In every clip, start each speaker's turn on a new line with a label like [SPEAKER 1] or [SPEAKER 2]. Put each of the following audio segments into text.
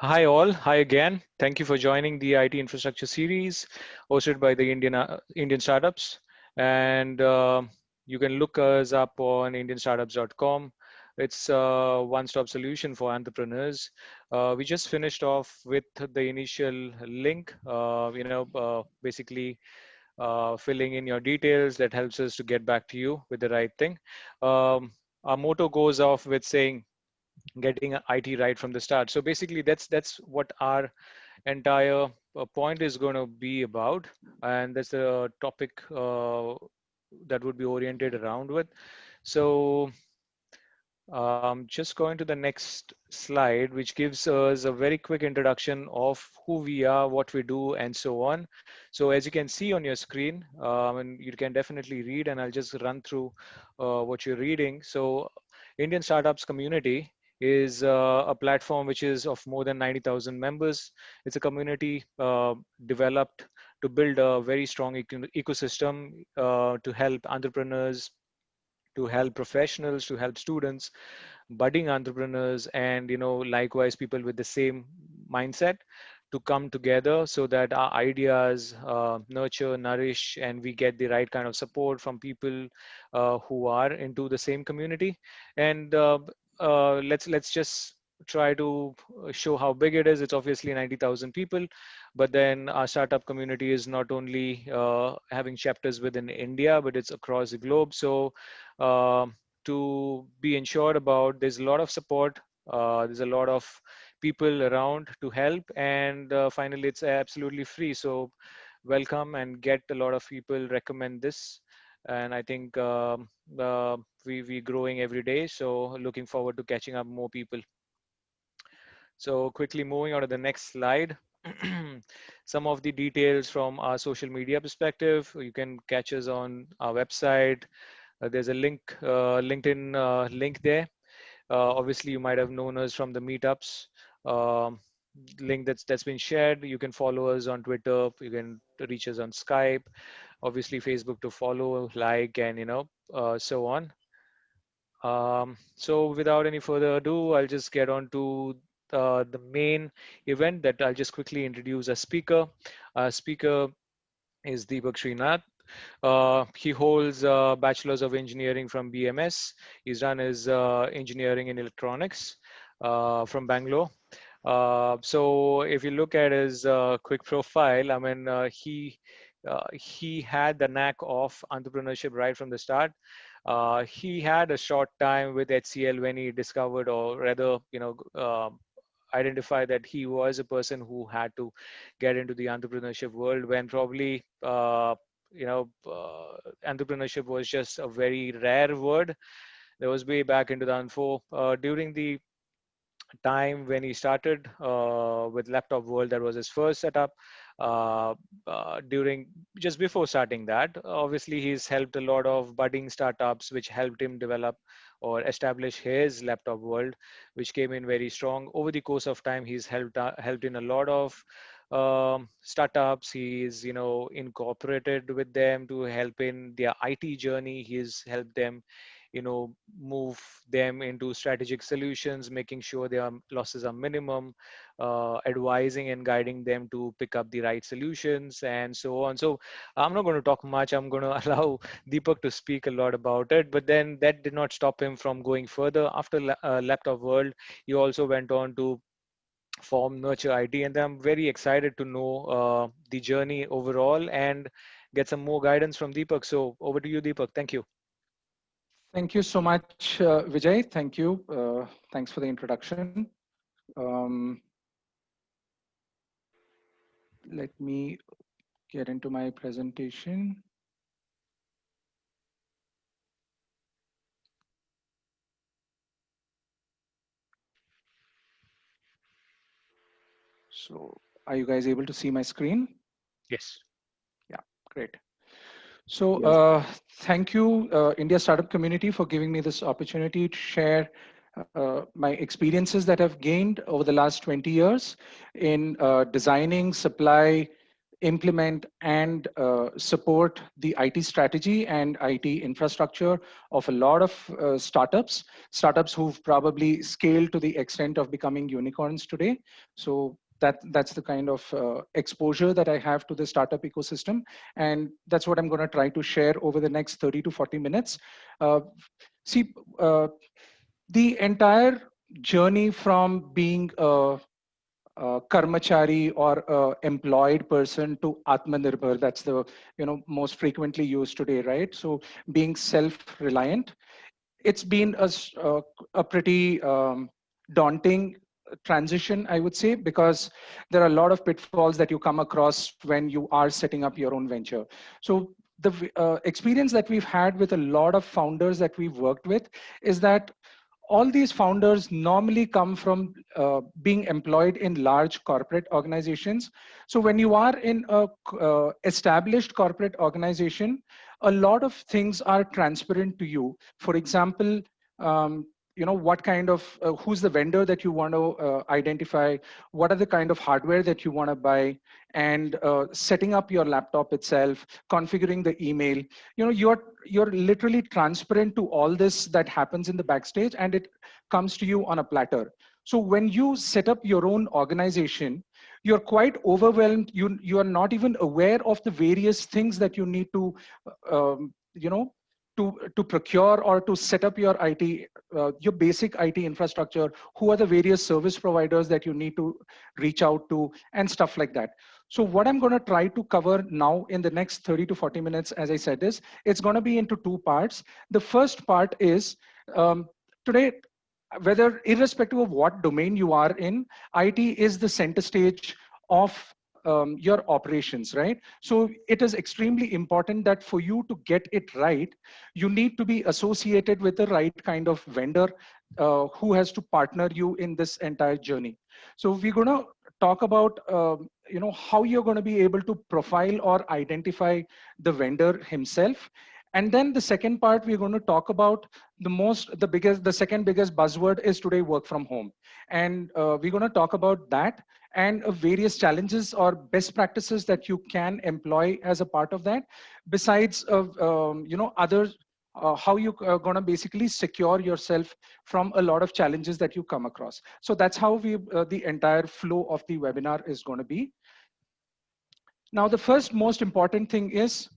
[SPEAKER 1] Hi all, hi again. Thank you for joining the IT infrastructure series hosted by the Indian startups. And you can look us up on indianstartups.com. It's a one-stop solution for entrepreneurs. We just finished off with the initial link, basically filling in your details that helps us to get back to you with the right thing. Our motto goes off with saying, getting IT right from the start. So basically, that's what our entire point is going to be about, and that's the topic that would be oriented around with. So just going to the next slide, which gives us a very quick introduction of who we are, what we do, and so on. So as you can see on your screen, and you can definitely read, and I'll just run through what you're reading. So Indian Startups Community is a platform which is of more than 90,000 members. It's a community developed to build a very strong ecosystem to help entrepreneurs, to help professionals, to help students, budding entrepreneurs, and likewise people with the same mindset to come together so that our ideas nurture, nourish, and we get the right kind of support from people who are into the same community. And let's just try to show how big it is. It's obviously 90,000 people, but then our startup community is not only having chapters within India, but it's across the globe. So uh, to be ensured about, there's a lot of support, there's a lot of people around to help, and finally it's absolutely free. So welcome and get a lot of people recommend this. And I think we growing every day, so looking forward to catching up more people. So quickly moving on to the next slide. Some of the details from our social media perspective. You can catch us on our website. There's a link, LinkedIn link there. Obviously, you might have known us from the meetups. Um, Link that's been shared. You can follow us on Twitter. You can reach us on Skype. Obviously, Facebook to follow, like, and so on. So without any further ado, I'll just get on to the main event that I'll just quickly introduce a speaker. Our speaker is Deepak Srinath. He holds a Bachelor's of Engineering from BMS. He's done his engineering in electronics from Bangalore. So if you look at his quick profile, I mean, he had the knack of entrepreneurship right from the start. He had a short time with HCL when he discovered, or rather, identify that he was a person who had to get into the entrepreneurship world when probably entrepreneurship was just a very rare word. That was way back in 2004 during the time when he started with Laptop World. That was his first setup. During just before starting that, obviously he's helped a lot of budding startups, which helped him develop or establish his Laptop World, which came in very strong. Over the course of time, he's helped in a lot of startups. He's incorporated with them to help in their IT journey. He's helped them move them into strategic solutions, making sure their losses are minimum, advising and guiding them to pick up the right solutions, and so on. So I'm not going to talk much. I'm going to allow Deepak to speak a lot about it, but then that did not stop him from going further. After Laptop World, he also went on to form Nurture IT, and I'm very excited to know the journey overall and get some more guidance from Deepak. So over to you, Deepak. Thank you.
[SPEAKER 2] Thank you so much, Vijay. Thank you. Thanks for the introduction. Um, Let me get into my presentation. So are you guys able to see my screen?
[SPEAKER 1] Yes.
[SPEAKER 2] Yeah, great. So
[SPEAKER 1] Yes.
[SPEAKER 2] thank you, India Startup Community, for giving me this opportunity to share my experiences that I've gained over the last 20 years in designing, supply, implement and support the IT strategy and IT infrastructure of a lot of startups who've probably scaled to the extent of becoming unicorns today. So that's the kind of exposure that I have to the startup ecosystem, and that's what I'm going to try to share over the next 30 to 40 minutes. Uh, see, the entire journey from being karmachari or employed person to atmanirbhar, that's the most frequently used today, right? So being self-reliant, it's been a pretty daunting transition, I would say, because there are a lot of pitfalls that you come across when you are setting up your own venture. So the experience that we've had with a lot of founders that we've worked with is that all these founders normally come from being employed in large corporate organizations. So when you are in a established corporate organization, a lot of things are transparent to you. For example, what kind of who's the vendor that you want to identify, what are the kind of hardware that you want to buy, and setting up your laptop itself, configuring the email. You're literally transparent to all this that happens in the backstage, and it comes to you on a platter. So when you set up your own organization, you're quite overwhelmed. You are not even aware of the various things that you need to to procure or to set up your IT, your basic IT infrastructure. Who are the various service providers that you need to reach out to, and stuff like that. So what I'm going to try to cover now in the next 30 to 40 minutes, as I said, is it's going to be into two parts. The first part is today, whether irrespective of what domain you are in, IT is the center stage of your operations, right? So it is extremely important that for you to get it right, you need to be associated with the right kind of vendor who has to partner you in this entire journey. So we're going to talk about how you're going to be able to profile or identify the vendor himself. And then the second part, we're going to talk about the second biggest buzzword is today work from home. And we're going to talk about that and various challenges or best practices that you can employ as a part of that. Besides, other how you are going to basically secure yourself from a lot of challenges that you come across. So that's how the entire flow of the webinar is going to be. Now, the first most important thing is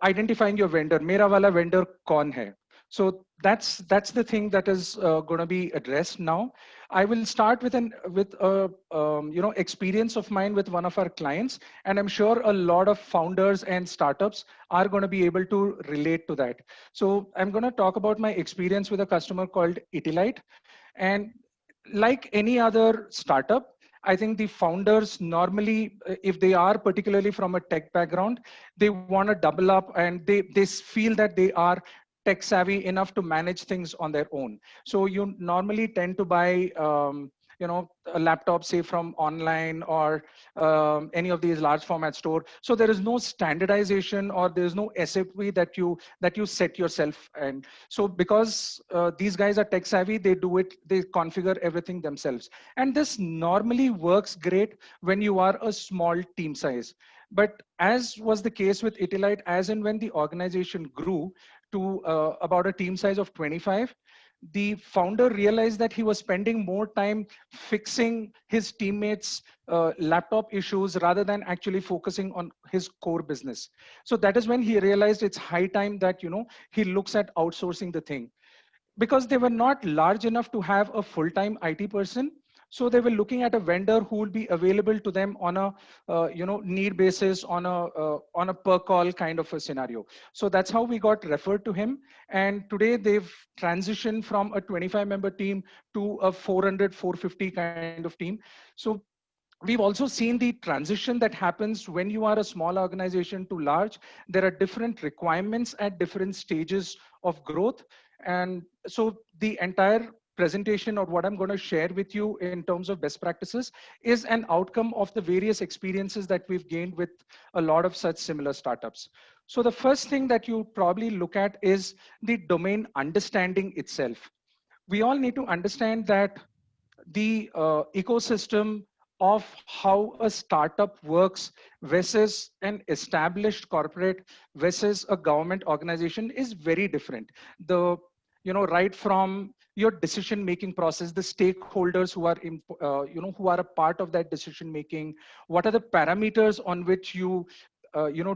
[SPEAKER 2] identifying your vendor. Mera wala vendor kaun hai? So that's the thing that is going to be addressed now. I will start with a experience of mine with one of our clients, and I'm sure a lot of founders and startups are going to be able to relate to that. So I'm going to talk about my experience with a customer called 𝐼𝐿𝐼, and like any other startup, I think the founders normally, if they are particularly from a tech background, they want to double up and they feel that they are tech savvy enough to manage things on their own. So you normally tend to buy, a laptop, say from online or any of these large format store. So there is no standardization or there is no SOP that you set yourself. And so because these guys are tech savvy, they configure everything themselves. And this normally works great when you are a small team size. But as was the case with 𝐼𝐿𝐼, as and when the organization grew to about a team size of 25, the founder realized that he was spending more time fixing his teammates' laptop issues rather than actually focusing on his core business. So that is when he realized it's high time that he looks at outsourcing the thing, because they were not large enough to have a full-time IT person. So they were looking at a vendor who will be available to them on a need basis, on a per call kind of a scenario. So that's how we got referred to him. And today they've transitioned from a 25-member team to a 400, 450 kind of team. So we've also seen the transition that happens when you are a small organization to large. There are different requirements at different stages of growth. And so the entire presentation or what I'm going to share with you in terms of best practices is an outcome of the various experiences that we've gained with a lot of such similar startups. So the first thing that you probably look at is the domain understanding itself. We all need to understand that the ecosystem of how a startup works versus an established corporate versus a government organization is very different. The, right from your decision making process, the stakeholders who are who are a part of that decision making, what are the parameters on which you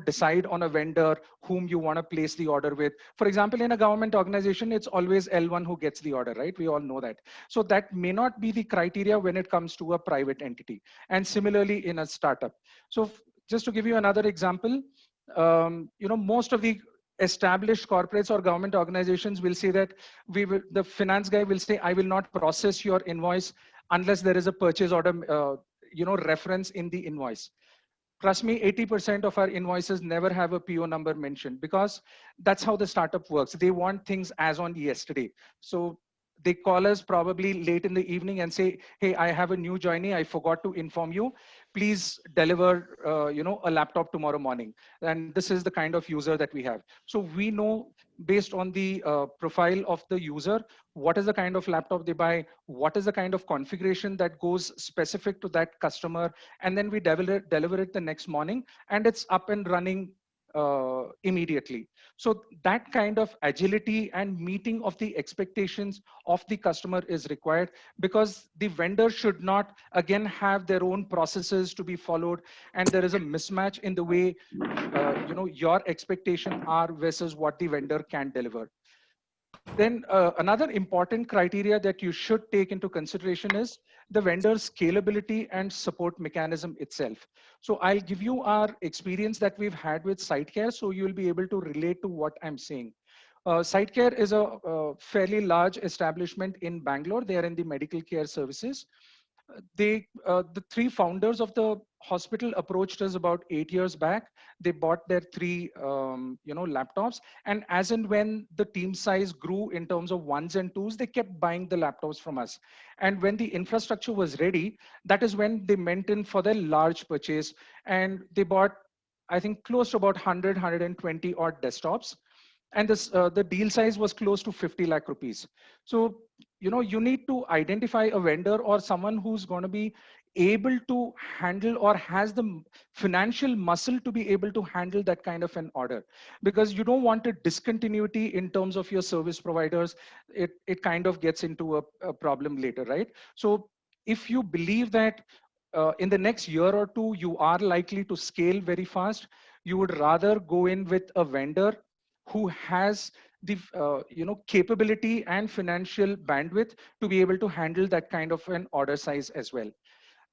[SPEAKER 2] decide on a vendor whom you want to place the order with. For example, in a government organization, it's always L1 who gets the order, right? We all know that. So that may not be the criteria when it comes to a private entity. And similarly in a startup. So just to give you another example, most of the established corporates or government organizations will say that the finance guy will say, I will not process your invoice unless there is a purchase order, reference in the invoice. Trust me, 80% of our invoices never have a PO number mentioned, because that's how the startup works. They want things as on yesterday. So they call us probably late in the evening and say, hey, I have a new joinee. I forgot to inform you. Please deliver, a laptop tomorrow morning. And this is the kind of user that we have. So we know, based on the profile of the user, what is the kind of laptop they buy, what is the kind of configuration that goes specific to that customer, and then we deliver it the next morning, and it's up and running immediately. So that kind of agility and meeting of the expectations of the customer is required, because the vendor should not again have their own processes to be followed, and there is a mismatch in the way your expectation are versus what the vendor can deliver. Then another important criteria that you should take into consideration is the vendor's scalability and support mechanism itself. So I'll give you our experience that we've had with SiteCare, so you'll be able to relate to what I'm saying. SiteCare is a fairly large establishment in Bangalore. They are in the medical care services. The three founders of the hospital approached us about 8 years back. They bought their three laptops, and as and when the team size grew in terms of ones and twos, they kept buying the laptops from us. And when the infrastructure was ready, that is when they went in for their large purchase, and they bought, I think, close to about 100 odd desktops, and the deal size was close to 50 lakh rupees. So you need to identify a vendor or someone who's going to be able to handle or has the financial muscle to be able to handle that kind of an order, because you don't want a discontinuity in terms of your service providers. It kind of gets into a problem later, right? So if you believe that in the next year or two you are likely to scale very fast, you would rather go in with a vendor who has the capability and financial bandwidth to be able to handle that kind of an order size as well.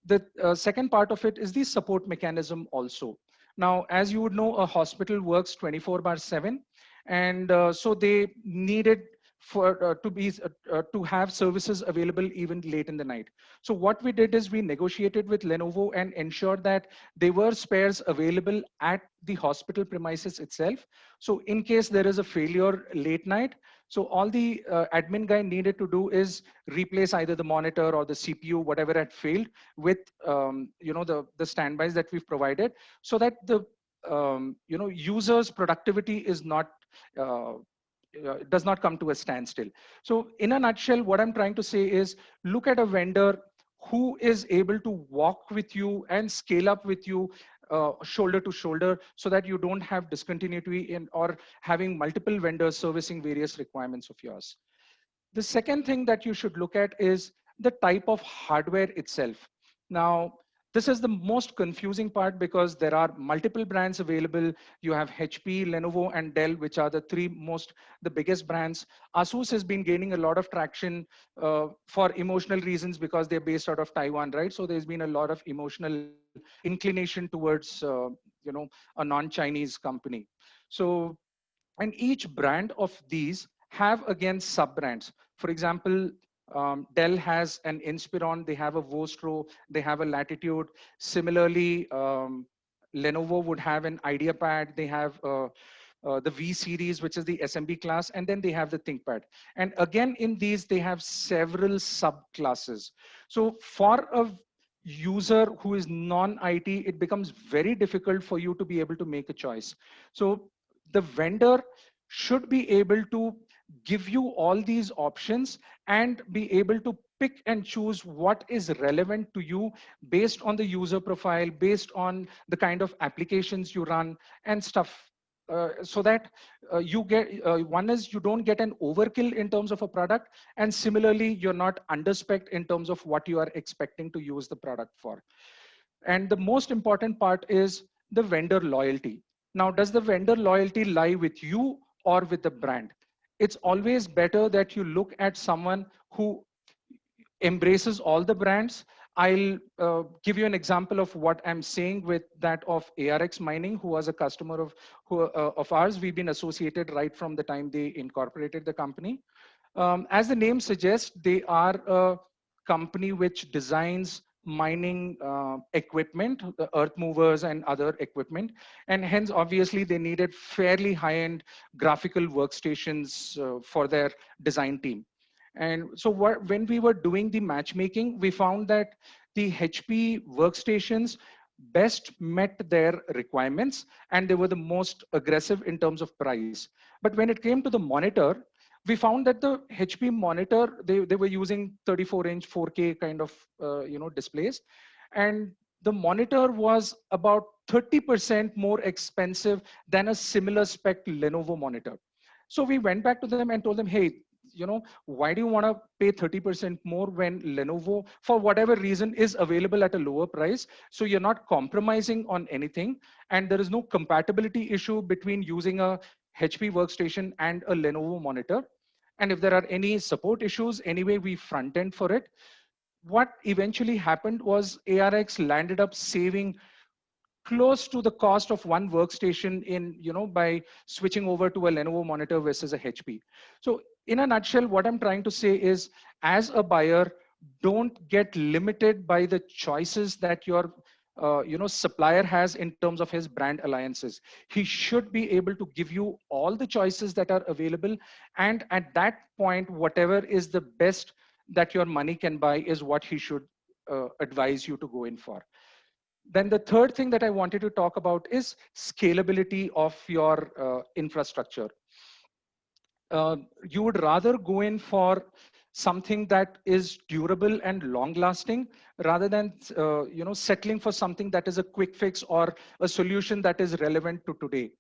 [SPEAKER 2] The second part of it is the support mechanism also. Now, as you would know, a hospital works 24/7, and so they needed for to have services available even late in the night. So what we did is we negotiated with Lenovo and ensured that there were spares available at the hospital premises itself. So in case there is a failure late night, so all the admin guy needed to do is replace either the monitor or the CPU, whatever had failed, with the standbys that we've provided, so that the users' productivity is not does not come to a standstill. So in a nutshell, what I'm trying to say is, look at a vendor who is able to walk with you and scale up with you shoulder to shoulder, so that you don't have discontinuity in or having multiple vendors servicing various requirements of yours. The second thing that you should look at is the type of hardware itself. Now, this is the most confusing part, because there are multiple brands available. You have HP, Lenovo, and Dell, which are the biggest brands. Asus has been gaining a lot of traction for emotional reasons, because they're based out of Taiwan, right? So there's been a lot of emotional inclination towards, a non-Chinese company. So, and each brand of these have again sub brands. For example, Dell has an Inspiron, they have a Vostro, they have a Latitude. Similarly, Lenovo would have an IdeaPad, they have the V series, which is the SMB class, and then they have the ThinkPad. And again, in these, they have several subclasses. So for a user who is non-IT, it becomes very difficult for you to be able to make a choice. So the vendor should be able to give you all these options and be able to pick and choose what is relevant to you based on the user profile, based on the kind of applications you run and stuff. So that you get, one is you don't get an overkill in terms of a product, and similarly you're not underspec in terms of what you are expecting to use the product for. And the most important part is the vendor loyalty. Now, does the vendor loyalty lie with you or with the brand? It's always better that you look at someone who embraces all the brands. I'll give you an example of what I'm saying with that of ARX Mining, who was a customer of ours. We've been associated right from the time they incorporated the company. As the name suggests, they are a company which designs mining equipment, the earth movers and other equipment. And hence, obviously, they needed fairly high-end graphical workstations for their design team. And so when we were doing the matchmaking, we found that the HP workstations best met their requirements, and they were the most aggressive in terms of price. But when it came to the monitor, we found that the HP monitor, they were using 34-inch 4K kind of displays. And the monitor was about 30% more expensive than a similar spec Lenovo monitor. So we went back to them and told them, hey, why do you want to pay 30% more when Lenovo, for whatever reason, is available at a lower price? So you're not compromising on anything, and there is no compatibility issue between using a HP workstation and a Lenovo monitor. And if there are any support issues, anyway, we front end for it. What eventually happened was ARX landed up saving close to the cost of one workstation by switching over to a Lenovo monitor versus a HP. So in a nutshell, what I'm trying to say is, as a buyer, don't get limited by the choices that your supplier has in terms of his brand alliances. He should be able to give you all the choices that are available, and at that point, whatever is the best that your money can buy is what he should advise you to go in for. Then the third thing that I wanted to talk about is scalability of your infrastructure. You would rather go in for something that is durable and long lasting, rather than settling for something that is a quick fix or a solution that is relevant to today.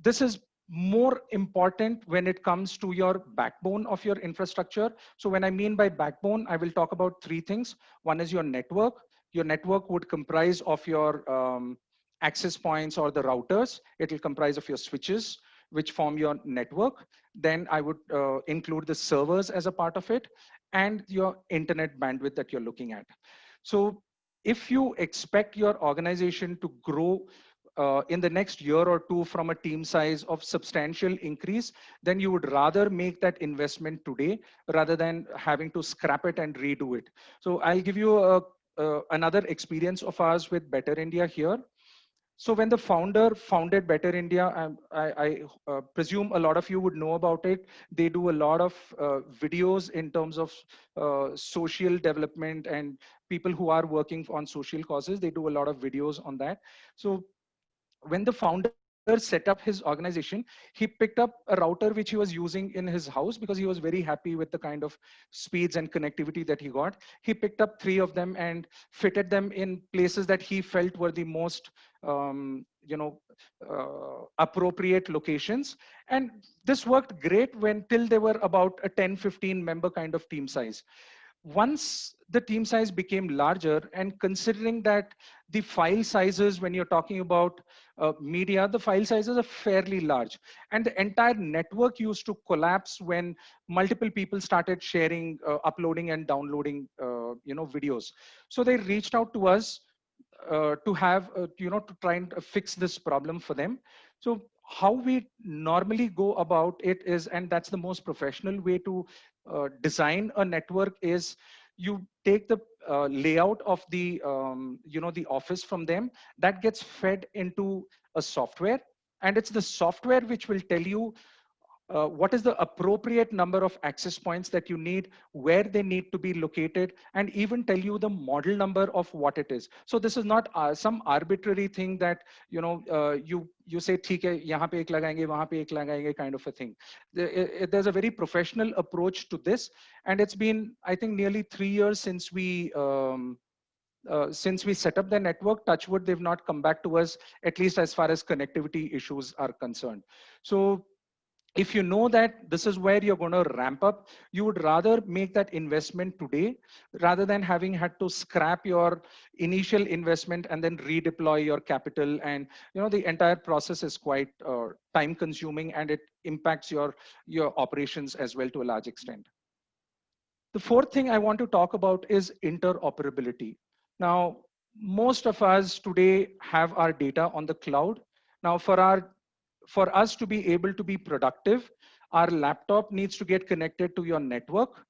[SPEAKER 2] This is more important when it comes to your backbone of your infrastructure. So when I mean by backbone, I will talk about three things. One is your network. Your network would comprise of your access points or the routers. It will comprise of your switches, which form your network. Then I would include the servers as a part of it, and your internet bandwidth that you're looking at. So if you expect your organization to grow in the next year or two from a team size of substantial increase, then you would rather make that investment today rather than having to scrap it and redo it. So I'll give you another experience of ours with Better India here. So when the founder founded Better India, I presume a lot of you would know about it. They do a lot of videos in terms of social development and people who are working on social causes. They do a lot of videos on that. So when the founder set up his organization, he picked up a router which he was using in his house because he was very happy with the kind of speeds and connectivity that he got. He picked up three of them and fitted them in places that he felt were the most appropriate locations. And this worked great when till they were about a 10-15 member kind of team size. Once the team size became larger, and considering that the file sizes, when you're talking about media, the file sizes are fairly large, and the entire network used to collapse when multiple people started sharing, uploading and downloading videos. So they reached out to us to have to try and fix this problem for them. So how we normally go about it is, and that's the most professional way to design a network, is you take the layout of the the office from them. That gets fed into a software, and it's the software which will tell you what is the appropriate number of access points that you need, where they need to be located, and even tell you the model number of what it is. So this is not some arbitrary thing that you say ठीक है यहाँ पे एक लगाएंगे वहाँ पे एक लगाएंगे kind of a thing. There's a very professional approach to this, and it's been, I think, nearly 3 years since we set up the network. Touchwood, they've not come back to us, at least as far as connectivity issues are concerned. So if you know that this is where you're going to ramp up, you would rather make that investment today rather than having had to scrap your initial investment and then redeploy your capital. And the entire process is quite time consuming, and it impacts your operations as well to a large extent. The fourth thing I want to talk about is interoperability. Now, most of us today have our data on the cloud. Now, for us to be able to be productive, our laptop needs to get connected to your network.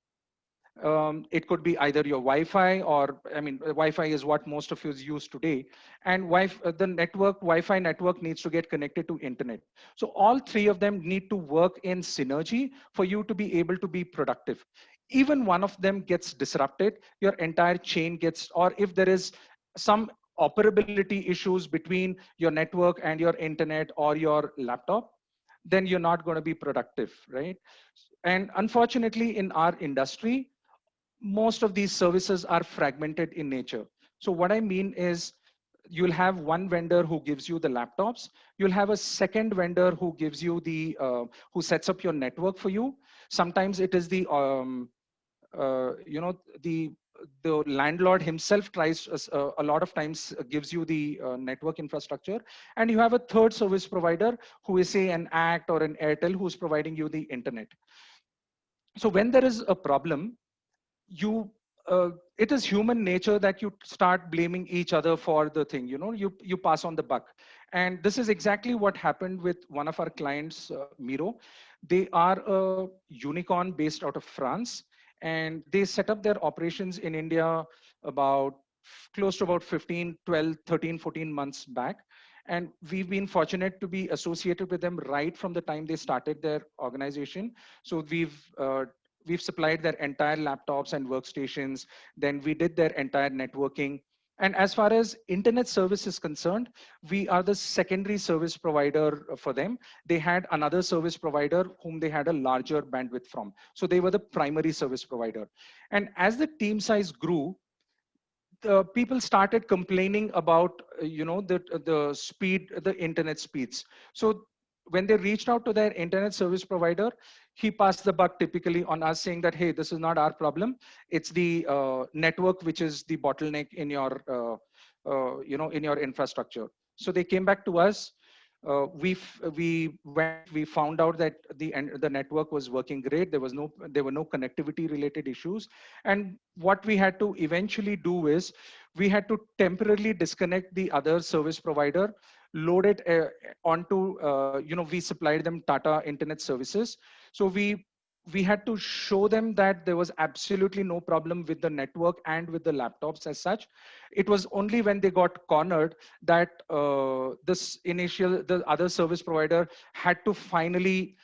[SPEAKER 2] It could be either your Wi-Fi, or Wi-Fi is what most of you use today, and the Wi-Fi network needs to get connected to internet. So all three of them need to work in synergy for you to be able to be productive. Even one of them gets disrupted, your entire chain gets, or if there is some operability issues between your network and your internet or your laptop, then you're not going to be productive, right? And unfortunately, in our industry, most of these services are fragmented in nature. So what I mean is, you'll have one vendor who gives you the laptops. You'll have a second vendor who gives you who sets up your network for you. Sometimes it is the the landlord himself tries a lot of times gives you the network infrastructure, and you have a third service provider who is, say, an Act or an Airtel, who's providing you the internet. So when there is a problem, you it is human nature that you start blaming each other for the thing. You pass on the buck, and this is exactly what happened with one of our clients, Miro. They are a unicorn based out of France, and they set up their operations in India about close to about 15, 12, 13, 14 months back. And we've been fortunate to be associated with them right from the time they started their organization. So we've supplied their entire laptops and workstations. Then we did their entire networking. And as far as internet service is concerned, we are the secondary service provider for them. They had another service provider whom they had a larger bandwidth from. So they were the primary service provider. And as the team size grew, the people started complaining about the speed, the internet speeds. So when they reached out to their internet service provider, he passed the buck typically on us, saying that, hey, this is not our problem, it's the network which is the bottleneck in your in your infrastructure. So they came back to us. We found out that the network was working great. There were no connectivity related issues. And what we had to eventually do is, we had to temporarily disconnect the other service provider, load it onto we supplied them Tata internet services. So we had to show them that there was absolutely no problem with the network and with the laptops as such. It was only when they got cornered that the other service provider had to finally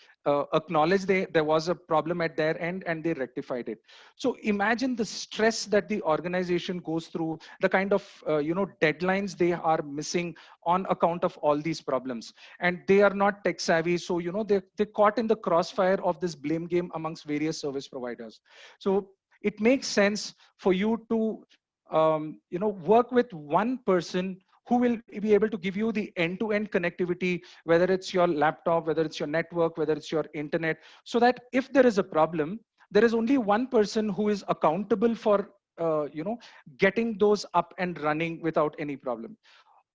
[SPEAKER 2] acknowledge there was a problem at their end, and they rectified it. So imagine the stress that the organization goes through, the kind of deadlines they are missing on account of all these problems. And they are not tech savvy, so they're caught in the crossfire of this blame game amongst various service providers. So it makes sense for you to work with one person who will be able to give you the end-to-end connectivity, whether it's your laptop, whether it's your network, whether it's your internet, so that if there is a problem, there is only one person who is accountable for getting those up and running without any problem.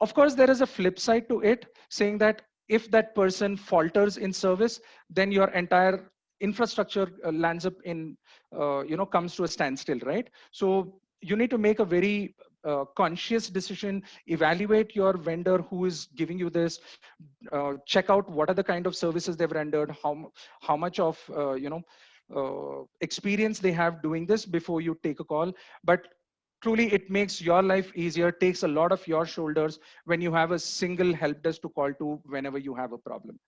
[SPEAKER 2] Of course, there is a flip side to it, saying that if that person falters in service, then your entire infrastructure lands up in comes to a standstill, right? So you need to make a very conscious decision, evaluate your vendor who is giving you this, check out what are the kind of services they've rendered, how much of experience they have doing this before you take a call. But truly, it makes your life easier, takes a lot of your shoulders when you have a single help desk to call to whenever you have a problem.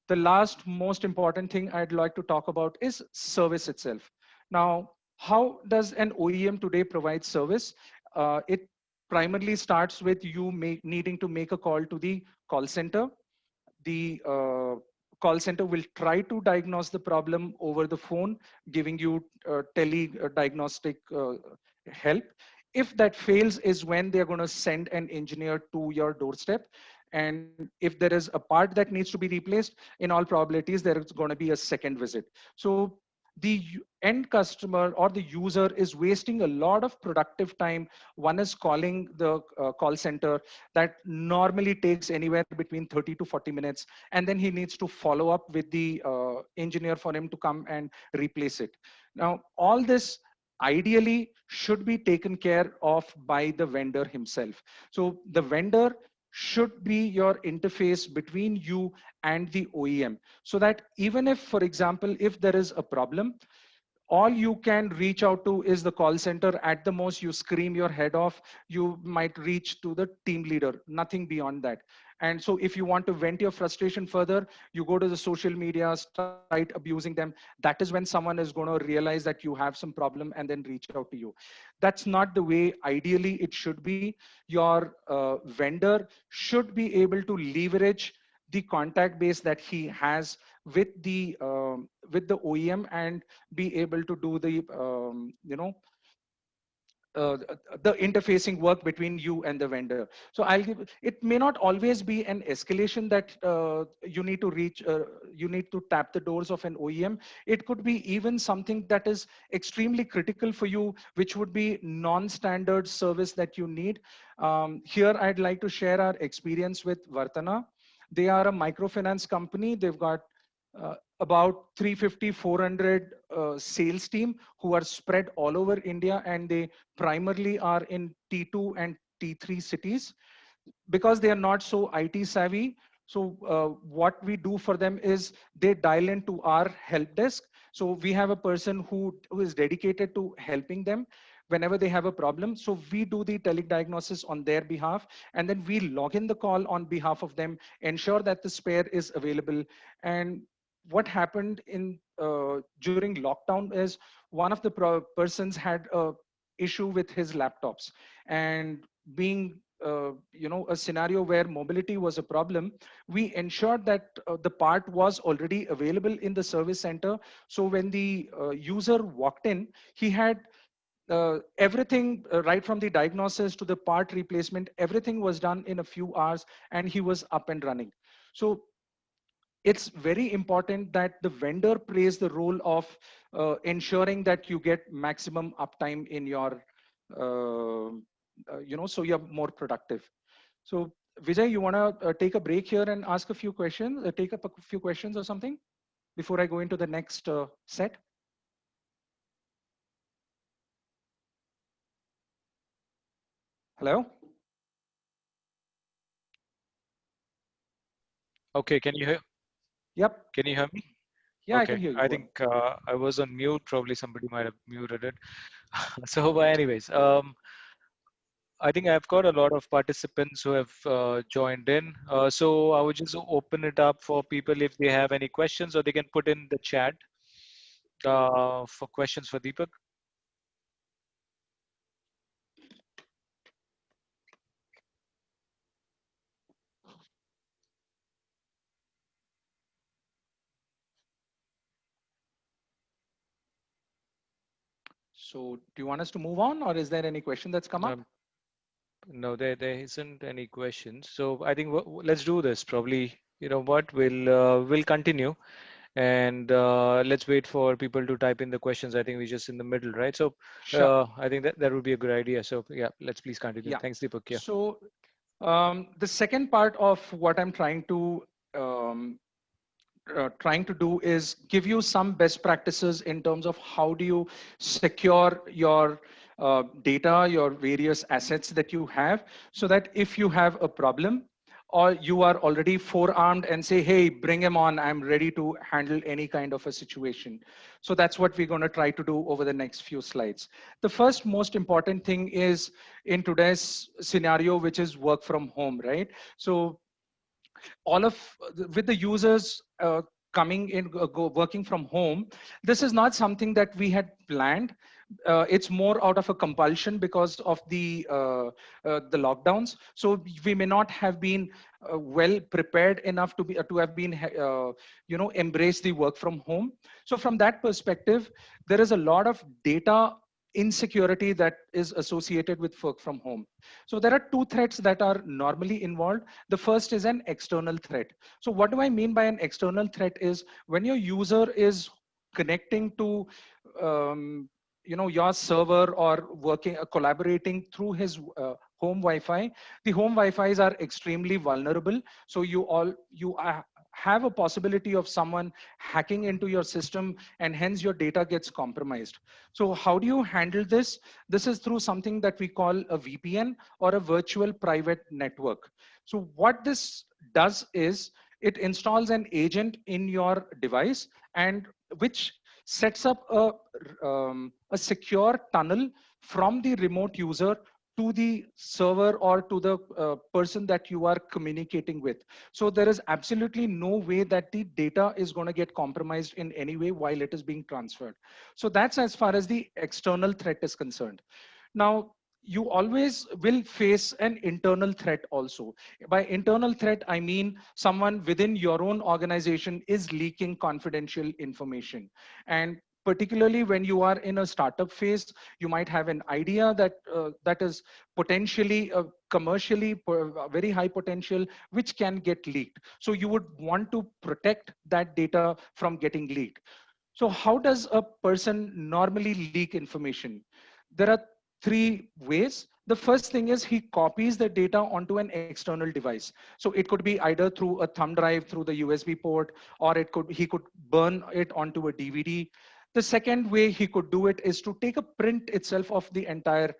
[SPEAKER 2] the last most important thing I'd like to talk about is service itself. Now, how does an OEM today provide service? It primarily starts with you needing to make a call to the call center. The call center will try to diagnose the problem over the phone, giving you tele-diagnostic help. If that fails is when they're going to send an engineer to your doorstep. And if there is a part that needs to be replaced, in all probabilities, there is going to be a second visit. So the end customer or the user is wasting a lot of productive time. One is calling the call center that normally takes anywhere between 30 to 40 minutes. And then he needs to follow up with the engineer for him to come and replace it. Now, all this ideally should be taken care of by the vendor himself. So the vendor should be your interface between you and the OEM, so that even if, for example, if there is a problem, all you can reach out to is the call center. At the most, you scream your head off. You might reach to the team leader, nothing beyond that. And so if you want to vent your frustration further, you go to the social media, start abusing them. That is when someone is going to realize that you have some problem and then reach out to you. That's not the way ideally it should be. Your vendor should be able to leverage the contact base that he has with the OEM and be able to do the the interfacing work between you and the vendor. So I'll give, it may not always be an escalation that you need to reach, you need to tap the doors of an OEM. It could be even something that is extremely critical for you, which would be non-standard service that you need. Here, I'd like to share our experience with Vartana. They are a microfinance company. They've got about 350, 400 sales team who are spread all over India, and they primarily are in T2 and T3 cities. Because they are not so IT savvy, so what we do for them is they dial into our help desk. So we have a person who is dedicated to helping them whenever they have a problem. So we do the telediagnosis on their behalf, and then we log in the call on behalf of them, ensure that the spare is available. And what happened in during lockdown is one of the persons had a issue with his laptops, and being a scenario where mobility was a problem, we ensured that the part was already available in the service center. So when the user walked in, he had everything right from the diagnosis to the part replacement, everything was done in a few hours, and he was up and running. So it's very important that the vendor plays the role of ensuring that you get maximum uptime in your so you're more productive. So Vijay, you want to take a break here and ask a few questions, take up a few questions or something before I go into the next set? Hello?
[SPEAKER 1] Okay, can you hear?
[SPEAKER 2] Yep.
[SPEAKER 1] Can you hear me?
[SPEAKER 2] Yeah, I can
[SPEAKER 1] Okay,
[SPEAKER 2] hear you.
[SPEAKER 1] I
[SPEAKER 2] Go ahead.
[SPEAKER 1] think I was on mute. Probably somebody might have muted it. So, but anyways, I think I've got a lot of participants who have joined in. So I would just open it up for people if they have any questions, or they can put in the chat for questions for Deepak.
[SPEAKER 2] So do you want us to move on, or is there any question that's come up?
[SPEAKER 1] Um, no, there isn't any questions. So I think let's do this. Probably, you know what, we'll continue, and let's wait for people to type in the questions. I think we're just in the middle, right? So
[SPEAKER 2] Sure.
[SPEAKER 1] I think that would be a good idea. So yeah, let's please continue.
[SPEAKER 2] Yeah.
[SPEAKER 1] Thanks, Deepak. Yeah.
[SPEAKER 2] So the second part of what I'm um, trying to do is give you some best practices in terms of how do you secure your data, your various assets that you have, so that if you have a problem or you are already forearmed and say, hey, bring him on, I'm ready to handle any kind of a situation. So that's what we're going to try to do over the next few slides. The first most important thing is in today's scenario, which is work from home, right? So all of with the users coming in working from home, this is not something that we had planned. It's more out of a compulsion because of the lockdowns. So we may not have been well prepared enough to have been embrace the work from home. So from that perspective, there is a lot of data insecurity that is associated with work from home. So there are two threats that are normally involved. The first is an external threat. So what do I mean by an external threat is when your user is connecting to your server or working collaborating through his home Wi-Fi. The home Wi-Fi's are extremely vulnerable. So you have a possibility of someone hacking into your system, and hence your data gets compromised. So how do you handle this? This is through something that we call a VPN, or a virtual private network. So what this does is it installs an agent in your device, and which sets up a secure tunnel from the remote user to the server or to the person that you are communicating with. So there is absolutely no way that the data is going to get compromised in any way while it is being transferred. So that's as far as the external threat is concerned. Now, you always will face an internal threat also. By internal threat, I mean someone within your own organization is leaking confidential information. And particularly when you are in a startup phase, you might have an idea that is potentially commercially very high potential, which can get leaked. So you would want to protect that data from getting leaked. So how does a person normally leak information? There are three ways. The first thing is he copies the data onto an external device. So it could be either through a thumb drive, through the USB port, or he could burn it onto a DVD. The second way he could do it is to take a print itself of the entire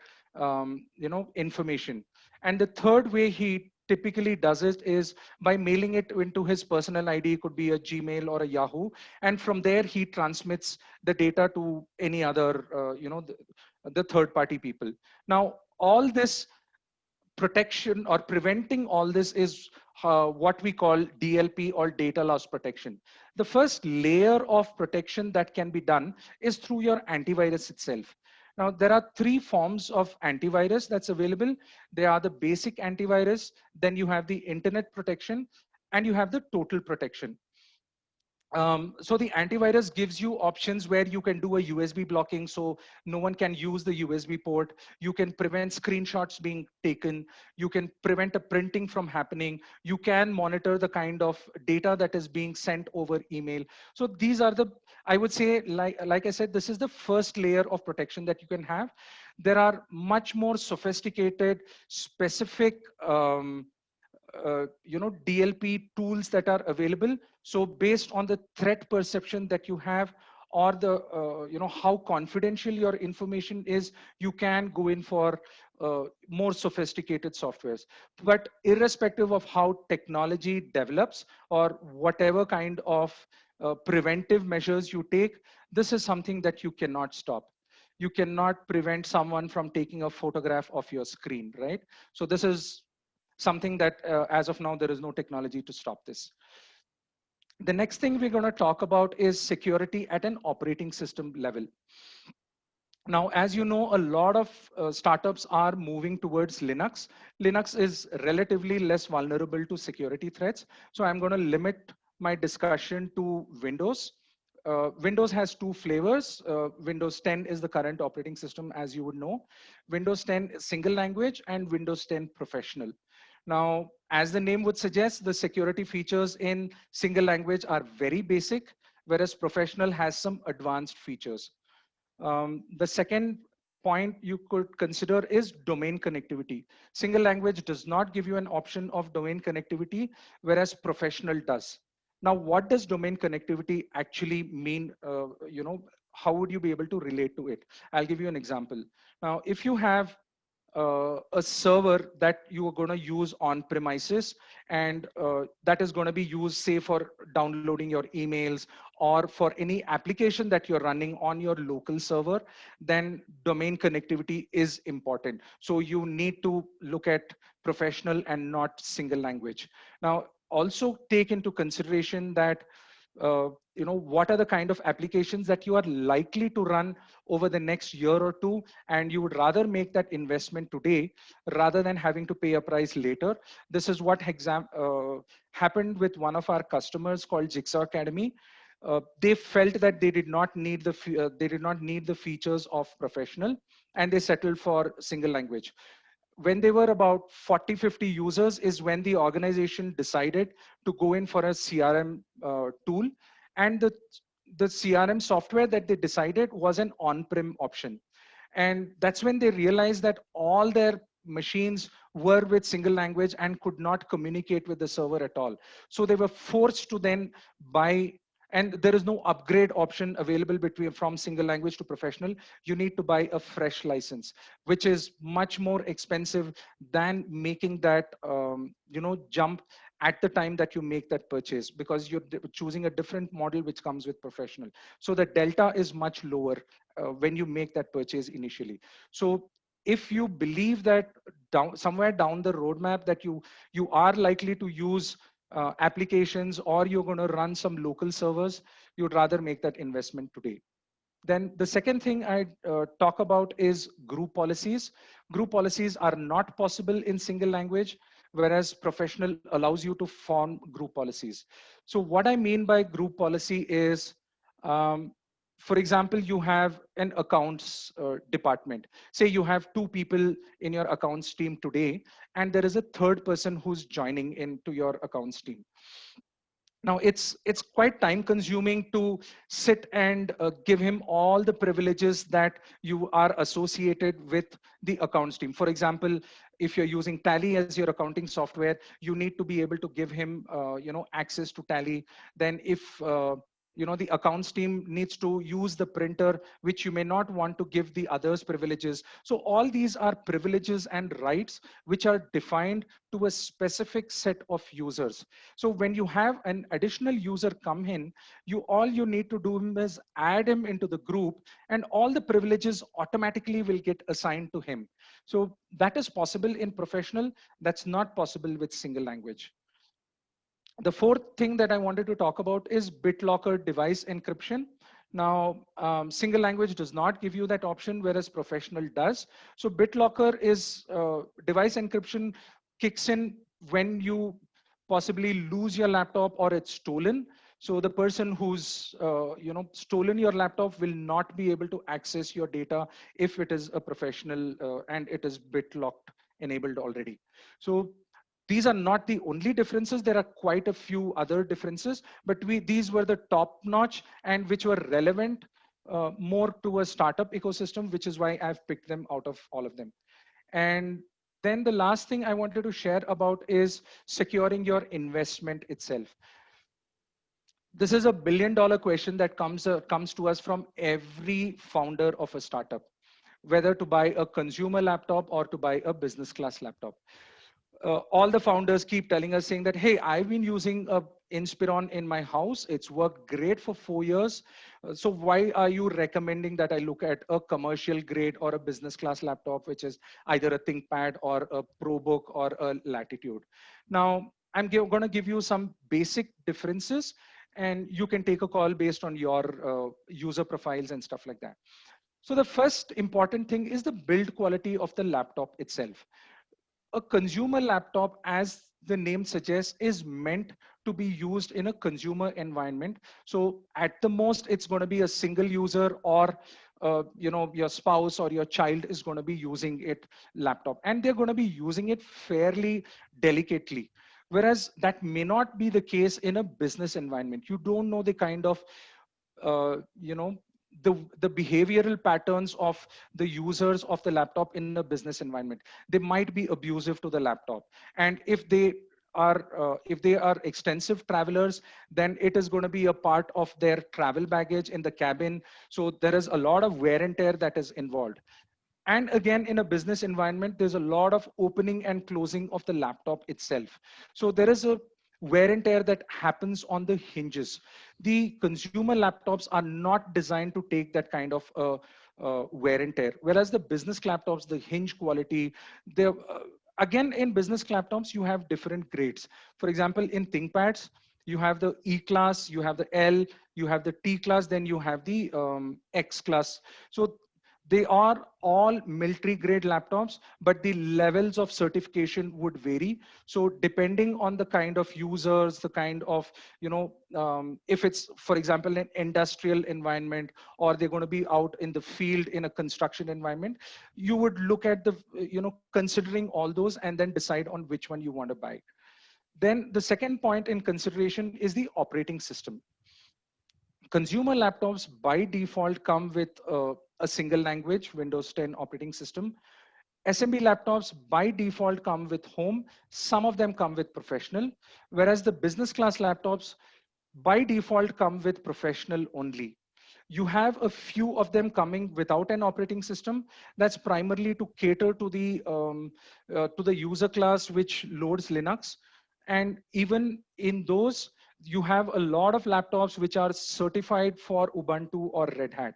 [SPEAKER 2] information. And the third way he typically does it is by mailing it into his personal ID. It could be a Gmail or a Yahoo, and from there he transmits the data to any other the third party people. Now all this protection or preventing all this is what we call DLP, or data loss protection. The first layer of protection that can be done is through your antivirus itself. Now, there are three forms of antivirus that's available. They are the basic antivirus, then you have the internet protection, and you have the total protection. So the antivirus gives you options where you can do a USB blocking, so no one can use the USB port. You can prevent screenshots being taken. You can prevent a printing from happening. You can monitor the kind of data that is being sent over email. So these are the, I would say, like I said, this is the first layer of protection that you can have. There are much more sophisticated, specific DLP tools that are available. So based on the threat perception that you have, or the how confidential your information is, you can go in for more sophisticated softwares. But irrespective of how technology develops, or whatever kind of preventive measures you take, this is something that you cannot stop. You cannot prevent someone from taking a photograph of your screen, right? So this is something that as of now, there is no technology to stop this. The next thing we're going to talk about is security at an operating system level. Now, as you know, a lot of startups are moving towards Linux. Linux is relatively less vulnerable to security threats. So I'm going to limit my discussion to Windows. Windows has two flavors. Windows 10 is the current operating system, as you would know. Windows 10 single language and Windows 10 professional. Now, as the name would suggest, the security features in single language are very basic, whereas professional has some advanced features. The second point you could consider is domain connectivity. Single language does not give you an option of domain connectivity, whereas professional does. Now, what does domain connectivity actually mean? How would you be able to relate to it? I'll give you an example. Now, if you have a server that you are going to use on premises, and that is going to be used, say, for downloading your emails or for any application that you're running on your local server, then domain connectivity is important. So you need to look at professional and not single language. Now, also take into consideration that what are the kind of applications that you are likely to run over the next year or two, and you would rather make that investment today rather than having to pay a price later. This is what happened with one of our customers called 𝐒𝐿𝐴 Academy. They felt that they did not need the features of professional, and they settled for single language. When they were about 40-50 users is when the organization decided to go in for a CRM tool. And the CRM software that they decided was an on-prem option. And that's when they realized that all their machines were with single language and could not communicate with the server at all. So they were forced to then buy, and there is no upgrade option available between from single language to professional. You need to buy a fresh license, which is much more expensive than making that jump at the time that you make that purchase, because you're choosing a different model which comes with professional. So the delta is much lower when you make that purchase initially. So if you believe that somewhere down the roadmap that you are likely to use applications, or you're going to run some local servers, you'd rather make that investment today. Then the second thing I talk about is group policies. Group policies are not possible in single language, whereas professional allows you to form group policies. So what I mean by group policy is, um, for example, you have an accounts department. Say you have two people in your accounts team today, and there is a third person who's joining into your accounts team. Now it's quite time consuming to sit and give him all the privileges that you are associated with the accounts team. For example, if you're using Tally as your accounting software, you need to be able to give him access to Tally. Then if the accounts team needs to use the printer, which you may not want to give the others privileges. So all these are privileges and rights which are defined to a specific set of users. So when you have an additional user come in, all you need to do is add him into the group, and all the privileges automatically will get assigned to him. So that is possible in professional. That's not possible with single language. The fourth thing that I wanted to talk about is BitLocker device encryption. Now, single language does not give you that option, whereas professional does. So BitLocker is device encryption kicks in when you possibly lose your laptop or it's stolen. So the person who's stolen your laptop will not be able to access your data if it is a professional and it is BitLocked enabled already. So these are not the only differences. There are quite a few other differences, but these were the top notch and which were relevant more to a startup ecosystem, which is why I've picked them out of all of them. And then the last thing I wanted to share about is securing your investment itself. This is $1 billion question that comes to us from every founder of a startup, whether to buy a consumer laptop or to buy a business class laptop. All the founders keep telling us saying that, hey, I've been using a Inspiron in my house. It's worked great for 4 years. So why are you recommending that I look at a commercial grade or a business class laptop, which is either a ThinkPad or a ProBook or a Latitude? Now, I'm going to give you some basic differences, and you can take a call based on your user profiles and stuff like that. So the first important thing is the build quality of the laptop itself. A consumer laptop, as the name suggests, is meant to be used in a consumer environment. So at the most, it's going to be a single user, or your spouse or your child is going to be using it laptop, and they're going to be using it fairly delicately. Whereas that may not be the case in a business environment. You don't know the kind of uh, you know the behavioral patterns of the users of the laptop in a business environment. They might be abusive to the laptop, and if they are extensive travelers, then it is going to be a part of their travel baggage in the cabin. So there is a lot of wear and tear that is involved. And again, in a business environment, there's a lot of opening and closing of the laptop itself. So there is a wear and tear that happens on the hinges. The consumer laptops are not designed to take that kind of wear and tear, whereas the business laptops, the hinge quality, Again, in business laptops, you have different grades. For example, in ThinkPads, you have the E class, you have the L, you have the T class, then you have the X class. So they are all military grade laptops, but the levels of certification would vary. So depending on the kind of users, the kind of, if it's, for example, an industrial environment, or they're going to be out in the field in a construction environment, you would look at the, considering all those and then decide on which one you want to buy. Then the second point in consideration is the operating system. Consumer laptops by default come with a single language, Windows 10 operating system. SMB laptops by default come with home. Some of them come with professional, whereas the business class laptops by default come with professional only. You have a few of them coming without an operating system. That's primarily to cater to the user class which loads Linux. And even in those, you have a lot of laptops which are certified for Ubuntu or Red Hat.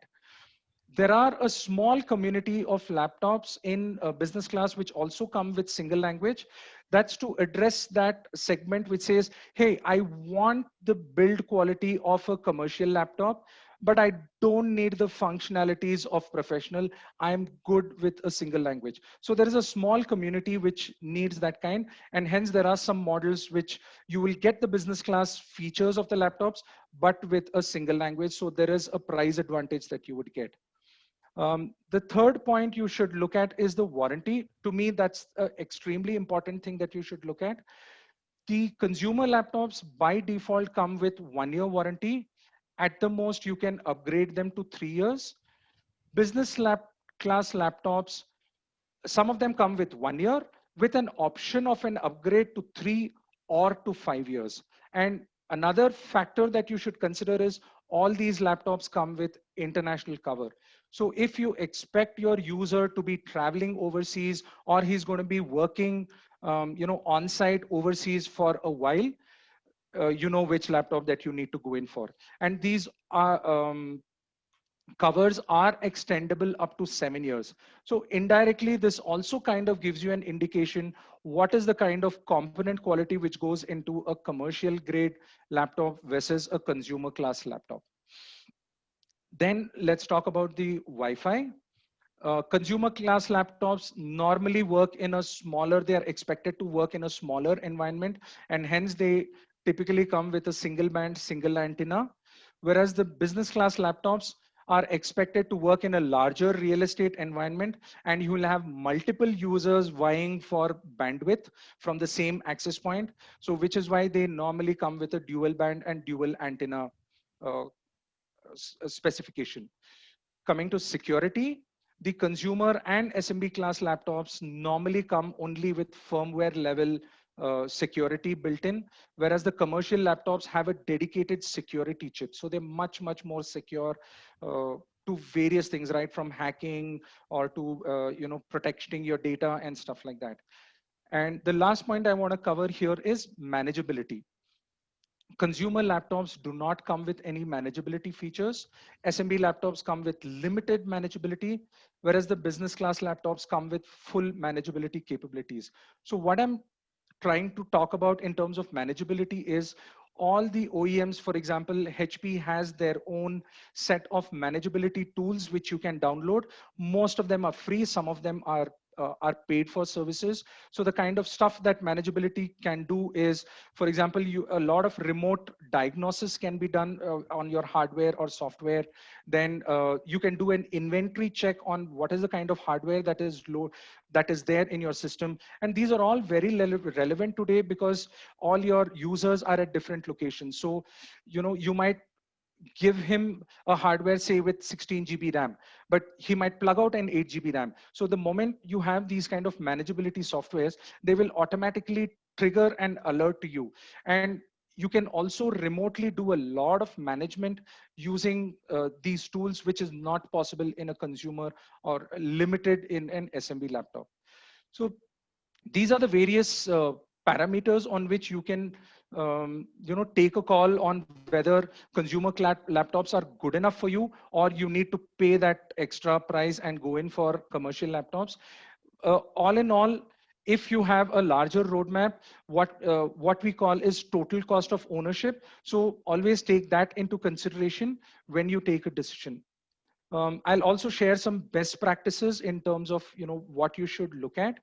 [SPEAKER 2] There are a small community of laptops in business class which also come with single language. That's to address that segment which says, hey, I want the build quality of a commercial laptop, but I don't need the functionalities of professional. I'm good with a single language. So there is a small community which needs that kind. And hence there are some models which you will get the business class features of the laptops, but with a single language. So there is a price advantage that you would get. The third point you should look at is the warranty. To me, that's an extremely important thing that you should look at. The consumer laptops by default come with 1 year warranty. At the most, you can upgrade them to 3 years. Business class laptops, some of them come with 1 year with an option of an upgrade to 3 or to 5 years. And another factor that you should consider is all these laptops come with international cover. So if you expect your user to be traveling overseas, or he's going to be working on site overseas for a while, you know which laptop that you need to go in for. And these are covers are extendable up to 7 years. So indirectly, this also kind of gives you an indication what is the kind of component quality which goes into a commercial grade laptop versus a consumer class laptop. Then let's talk about the Wi-Fi. Consumer class laptops normally work in a smaller, they are expected to work in a smaller environment, and hence they typically come with a single band, single antenna. Whereas the business class laptops are expected to work in a larger real estate environment, and you will have multiple users vying for bandwidth from the same access point. So which is why they normally come with a dual band and dual antenna uh, specification. Coming to security, the consumer and SMB class laptops normally come only with firmware level security built in, whereas the commercial laptops have a dedicated security chip. So they're much, much more secure to various things, right? From hacking or to, protecting your data and stuff like that. And the last point I want to cover here is manageability. Consumer laptops do not come with any manageability features. SMB laptops come with limited manageability, whereas the business class laptops come with full manageability capabilities. So what I'm trying to talk about in terms of manageability is all the OEMs, for example, HP has their own set of manageability tools which you can download. Most of them are free, some of them are paid for services. So the kind of stuff that manageability can do is, for example, a lot of remote diagnosis can be done on your hardware or software. Then you can do an inventory check on what is the kind of hardware that is low, that is there in your system. And these are all very relevant today because all your users are at different locations. So, you might give him a hardware, say with 16 GB RAM, but he might plug out an 8 GB RAM. So the moment you have these kind of manageability softwares, they will automatically trigger an alert to you. And you can also remotely do a lot of management using these tools, which is not possible in a consumer or limited in an SMB laptop. So these are the various parameters on which you can take a call on whether consumer laptops are good enough for you, or you need to pay that extra price and go in for commercial laptops. All in all, If you have a larger roadmap, what we call is total cost of ownership. So always take that into consideration when you take a decision. I'll also share some best practices in terms of what you should look at.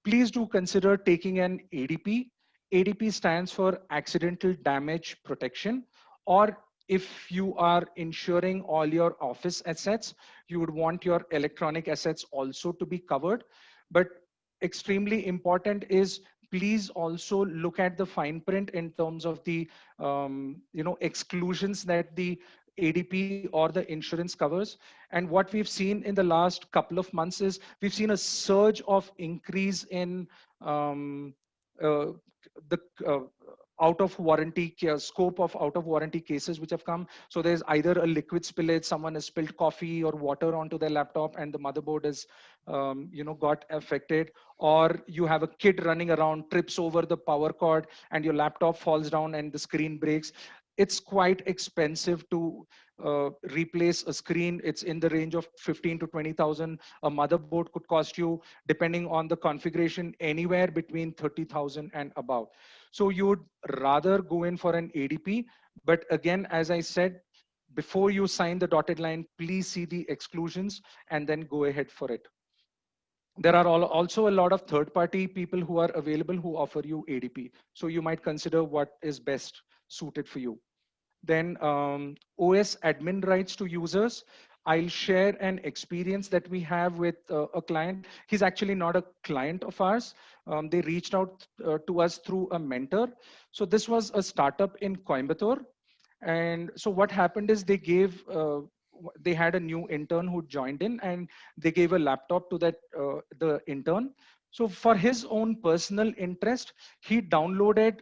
[SPEAKER 2] Please do consider taking an ADP. ADP stands for Accidental Damage Protection, or if you are insuring all your office assets, you would want your electronic assets also to be covered. But extremely important is, please also look at the fine print in terms of the exclusions that the ADP or the insurance covers. And what we've seen in the last couple of months is we've seen a surge of increase in uh, the out of warranty scope of out of warranty cases which have come. So there's either a liquid spillage, someone has spilled coffee or water onto their laptop and the motherboard is got affected, or you have a kid running around, trips over the power cord and your laptop falls down and the screen breaks. It's quite expensive to replace a screen. It's in the range of 15 to 20,000. A motherboard could cost you, depending on the configuration, anywhere between 30,000 and above. So you would rather go in for an ADP. But again, as I said, before you sign the dotted line, please see the exclusions and then go ahead for it. There are also a lot of third-party people who are available who offer you ADP. So you might consider what is best suited for you. Then OS admin rights to users. I'll share an experience that we have with a client. He's actually not a client of ours. They reached out to us through a mentor. So this was a startup in Coimbatore. And so what happened is they had a new intern who joined in and they gave a laptop to the intern. So for his own personal interest, he downloaded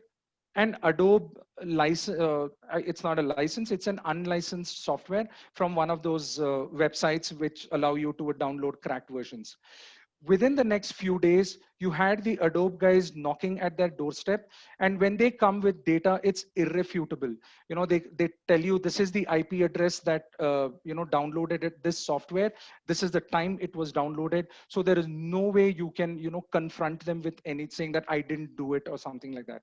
[SPEAKER 2] an Adobe license. It's not a license, it's an unlicensed software from one of those websites which allow you to download cracked versions. Within the next few days, you had the Adobe guys knocking at their doorstep. And when they come with data, it's irrefutable. They tell you this is the IP address that, downloaded this software. This is the time it was downloaded. So there is no way you can, confront them with anything that I didn't do it or something like that.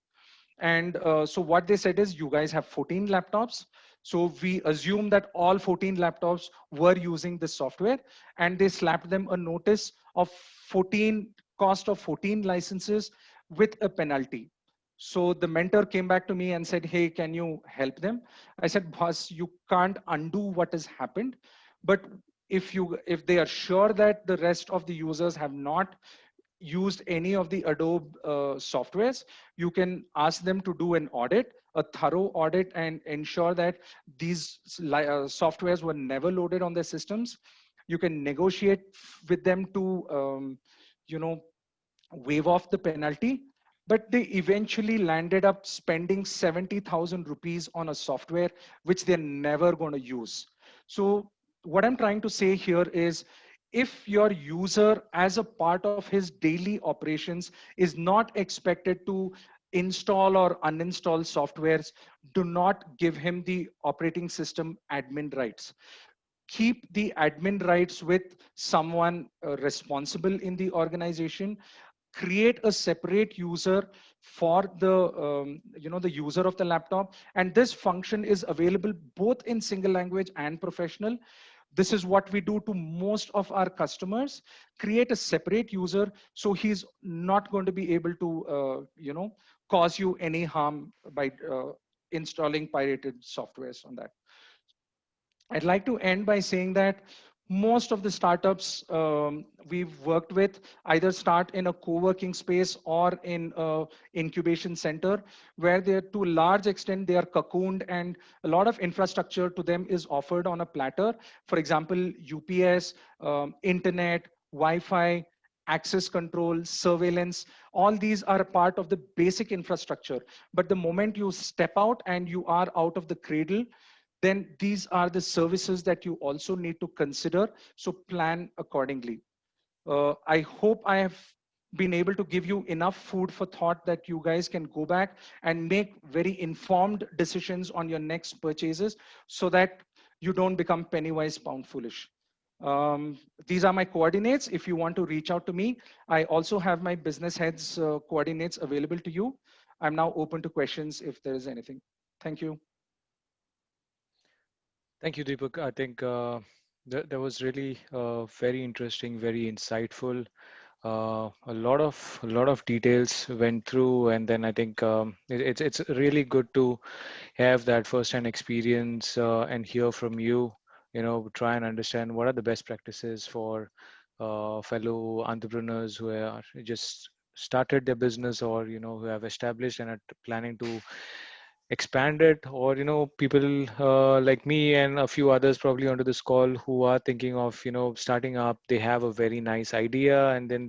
[SPEAKER 2] And so what they said is, you guys have 14 laptops. So we assume that all 14 laptops were using this software, and they slapped them a notice of 14 cost of 14 licenses with a penalty. So the mentor came back to me and said, hey, can you help them? I said, boss, you can't undo what has happened. But if they are sure that the rest of the users have not used any of the Adobe softwares, you can ask them to do an audit, a thorough audit, and ensure that these softwares were never loaded on their systems. You can negotiate with them to, you know, waive off the penalty, but they eventually landed up spending 70,000 rupees on a software which they're never going to use. So what I'm trying to say here is, if your user as a part of his daily operations is not expected to install or uninstall softwares, do not give him the operating system admin rights. Keep the admin rights with someone responsible in the organization. Create a separate user for the user of the laptop, and this function is available both in single language and professional. This is what we do to most of our customers. Create a separate user so he's not going to be able to cause you any harm by installing pirated softwares on that. I'd like to end by saying that most of the startups we've worked with either start in a co-working space or in a incubation center, where they're, to a large extent, they are cocooned and a lot of infrastructure to them is offered on a platter. For example, UPS, internet, Wi-Fi, access control, surveillance, all these are a part of the basic infrastructure. But the moment you step out and you are out of the cradle, then these are the services that you also need to consider. So plan accordingly. I hope I have been able to give you enough food for thought that you guys can go back and make very informed decisions on your next purchases, so that you don't become penny wise, pound foolish. Um, these are my coordinates. If you want to reach out to me, I also have my business head's coordinates available to you. I'm now open to questions if there is anything. Thank you.
[SPEAKER 1] Thank you, Deepak. I think that was really very interesting, very insightful. A lot of details went through, and then I think it's really good to have that first-hand experience and hear from you. Try and understand what are the best practices for fellow entrepreneurs who are just started their business, or who have established and are planning to expand it, or people like me and a few others probably onto this call who are thinking of starting up. They have a very nice idea, and then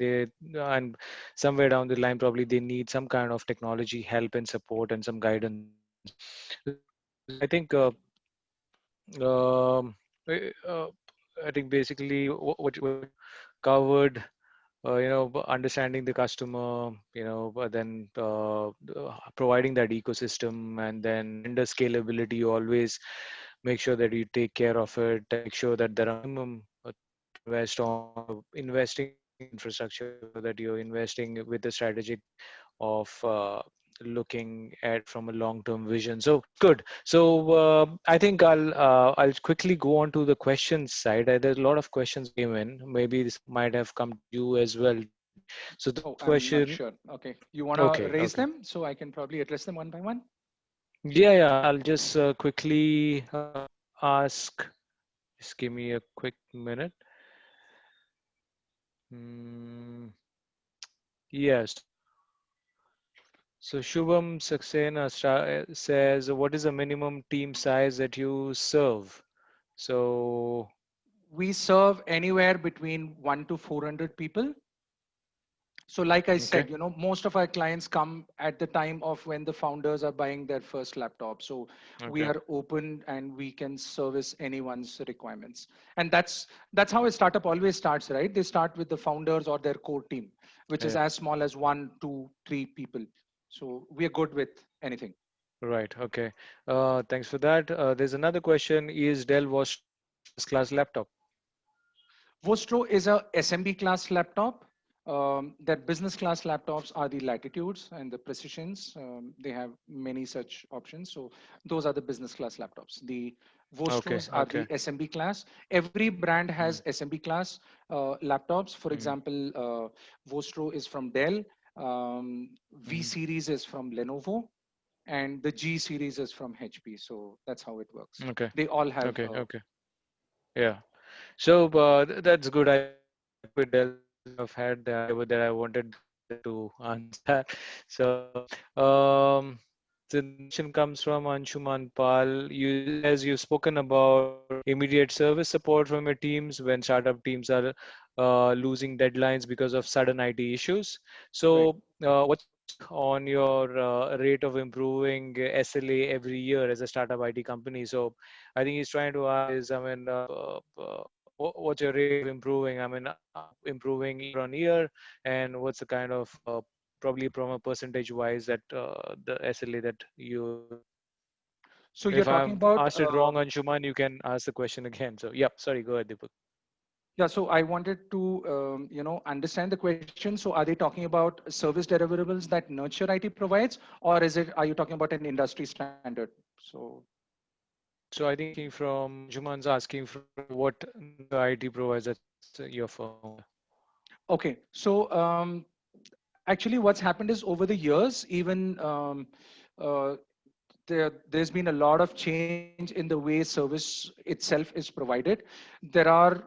[SPEAKER 1] and somewhere down the line probably they need some kind of technology help and support and some guidance. So I think um, uh, I think basically what you covered, understanding the customer, but then providing that ecosystem, and then vendor scalability. You always make sure that you take care of it and make sure that there are minimum things to invest on. Investing in the infrastructure, make sure that you're investing with the strategic of looking at from a long-term vision. So good. So I think I'll quickly go on to the questions side. There's a lot of questions came in. Maybe this might have come to you as well, DP. So the
[SPEAKER 2] Oh,
[SPEAKER 1] first
[SPEAKER 2] I'm not
[SPEAKER 1] question.
[SPEAKER 2] sure. Okay. You want to
[SPEAKER 1] Okay,
[SPEAKER 2] raise
[SPEAKER 1] okay.
[SPEAKER 2] them so I can probably address them one by one?
[SPEAKER 1] Yeah, I'll just quickly ask. Just give me a quick minute. Mm, yeah. So Shubham Saxena says, what is the minimum team size that you serve? So,
[SPEAKER 2] We serve anywhere between 1 to 400 people. So like I
[SPEAKER 1] okay,
[SPEAKER 2] said, most of our clients come at the time of when the founders are buying their first laptop. So we
[SPEAKER 1] okay,
[SPEAKER 2] are open and we can service anyone's requirements. And that's how a startup always starts, right? They start with the founders or their core team, which is
[SPEAKER 1] yeah,
[SPEAKER 2] as small as 1, 2, 3 people. So we are good with anything.
[SPEAKER 1] right, okay. Thanks for that. There's another question. Is Dell Vostro a business class laptop?
[SPEAKER 2] Vostro is a SMB class laptop. Their business class laptops are the Latitudes and the Precisions. They have many such options. So those are the business class laptops. The
[SPEAKER 1] Okay,
[SPEAKER 2] Vostros are the
[SPEAKER 1] okay.
[SPEAKER 2] SMB class. Every brand has
[SPEAKER 1] Mm,
[SPEAKER 2] SMB class laptops. For
[SPEAKER 1] mm,
[SPEAKER 2] example, Vostro is from Dell. V
[SPEAKER 1] mm.
[SPEAKER 2] series is from Lenovo, and the G series is from HP. So that's how it works.
[SPEAKER 1] Okay,
[SPEAKER 2] They all have.
[SPEAKER 1] okay, okay. Yeah. So that's good. I think I've worked with Dell, so I've had the idea that I wanted them to answer that. So, so the question comes from Anshuman Pal. You says you've spoken about immediate service support from your teams when startup teams are losing deadlines because of sudden IT issues.
[SPEAKER 2] Right.
[SPEAKER 1] So, what's your take on your rate of improving SLA every year as a startup IT company? So, I think he's trying to ask is, I mean, what's your rate of improving? I mean, improving year on year, and what's the kind of probably from a percentage wise that the SLA that you're doing?
[SPEAKER 2] So
[SPEAKER 1] And
[SPEAKER 2] you're
[SPEAKER 1] if
[SPEAKER 2] talking
[SPEAKER 1] I've
[SPEAKER 2] about
[SPEAKER 1] asked it wrong, Anshuman, you can ask the question again. So, yep, sorry, go ahead, Deepak.
[SPEAKER 2] Yeah, so I wanted to, understand the question. So are they talking about service deliverables that Nurture IT provides, or are you talking about an industry standard? So,
[SPEAKER 1] So I think asking from Anshuman's asking from what Nurture IT provides. That's your firm. Yeah.
[SPEAKER 2] okay. So actually what's happened is over the years, even uh, there's been a lot of change in the way service itself is provided. There are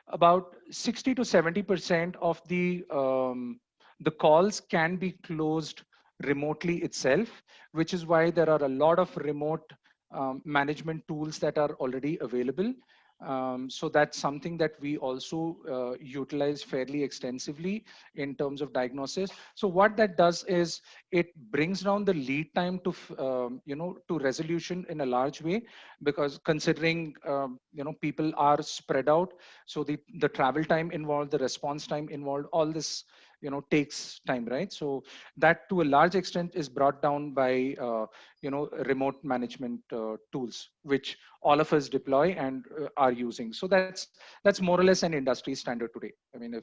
[SPEAKER 2] about 60 to 70% of the calls can be closed remotely itself, which is why there are a lot of remote management tools that are already available. So that's something that we also utilize fairly extensively in terms of diagnosis. So what that does is it brings down the lead time to to resolution in a large way, because considering people are spread out, so the travel time involved, the response time involved, all this takes time, right? So that to a large extent is brought down by remote management tools, which all of us deploy and are using. So that's more or less an industry standard today. I mean,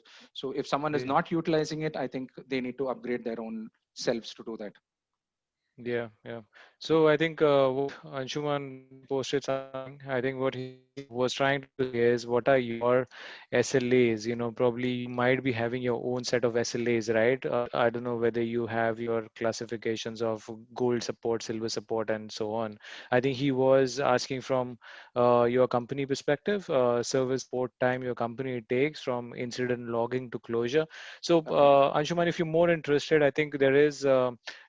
[SPEAKER 2] if someone is not utilizing it, I think they need to upgrade their own selves to do that.
[SPEAKER 1] Yeah, yeah. So I think what Anshuman posted something. I think what he was trying to say is, what are your SLAs? Probably you might be having your own set of SLAs, right? I don't know whether you have your classifications of gold support, silver support, and so on. I think he was asking from your company perspective, service support time your company takes from incident logging to closure. So
[SPEAKER 2] Okay.
[SPEAKER 1] Anshuman, if you're more interested, I think there is.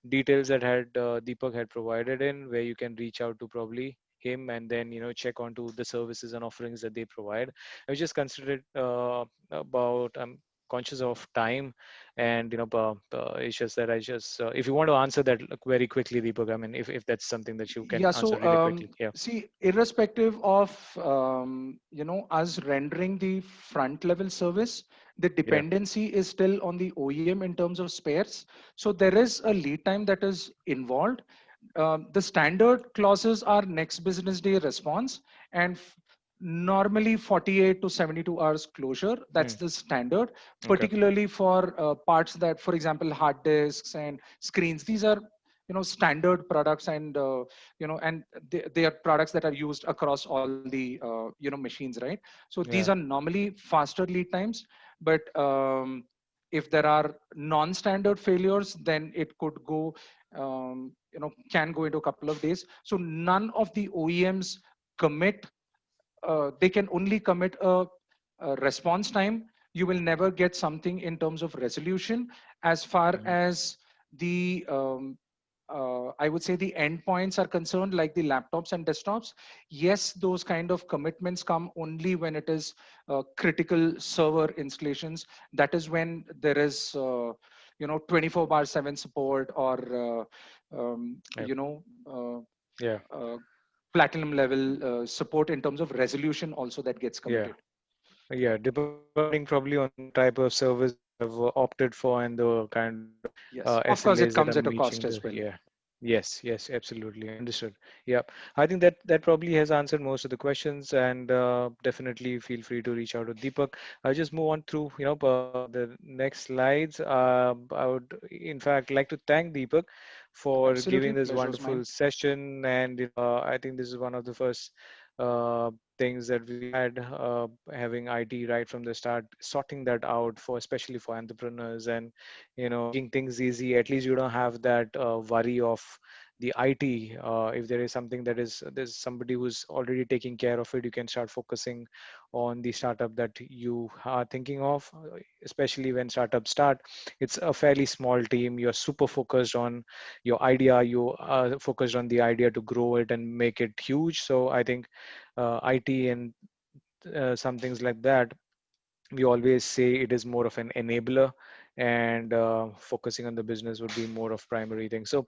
[SPEAKER 1] Details that had Deepak had provided in, where you can reach out to probably him and then check onto the services and offerings that they provide. I was just considered about I'm conscious of time, and it's just that I just if you want to answer that very quickly, Deepak. I mean, if that's something that you can
[SPEAKER 2] Yeah.
[SPEAKER 1] answer
[SPEAKER 2] So
[SPEAKER 1] really quickly. Yeah.
[SPEAKER 2] see, irrespective of us rendering the front level service, the
[SPEAKER 1] Yeah.
[SPEAKER 2] dependency is still on the OEM in terms of spares. So there is a lead time that is involved. The standard clauses are next business day response and normally 48 to 72 hours closure. That's
[SPEAKER 1] Hmm.
[SPEAKER 2] the standard,
[SPEAKER 1] Okay.
[SPEAKER 2] particularly for parts that, for example, hard disks and screens. These are standard products, and and they are products that are used across all the machines, right? So these are
[SPEAKER 1] Yeah.
[SPEAKER 2] normally faster lead times, but if there are non-standard failures, then it could go can go into a couple of days. So none of the OEMs commit, they can only commit a response time. You will never get something in terms of resolution. As far
[SPEAKER 1] Mhm.
[SPEAKER 2] as the I would say the endpoints are concerned, like the laptops and desktops. Yes, those kind of commitments come only when it is critical server installations. That is when there is 24 bar 7 support, or
[SPEAKER 1] Yeah. Yeah.
[SPEAKER 2] platinum level support in terms of resolution also that gets
[SPEAKER 1] Yeah.
[SPEAKER 2] committed.
[SPEAKER 1] Yeah, depending probably on the type of service you have opted for and the kind of
[SPEAKER 2] Yes, of course, it
[SPEAKER 1] SLAs that are
[SPEAKER 2] comes at a
[SPEAKER 1] meeting
[SPEAKER 2] cost
[SPEAKER 1] the,
[SPEAKER 2] as well.
[SPEAKER 1] yeah. Yes, yes, absolutely. Understood. Yeah. I think that probably has answered most of the questions, and definitely feel free to reach out to Deepak. I'll just move on through, the next slides. I would, in fact, like to thank Deepak for
[SPEAKER 2] Absolutely,
[SPEAKER 1] giving this
[SPEAKER 2] pleasure's mine.
[SPEAKER 1] wonderful session, and I think this is one of the first uh, things that we had, having IT right from the start, sorting that out for especially for entrepreneurs, and making things easy. At least you don't have that worry of the IT. If there is something that is there's somebody who's already taking care of it, you can start focusing on the startup that you are thinking of. Especially when startups start, it's a fairly small team. You're super focused on your idea. You are focused on the idea to grow it and make it huge. So I think IT and some things like that, we always say it is more of an enabler, and focusing on the business would be more of primary thing. So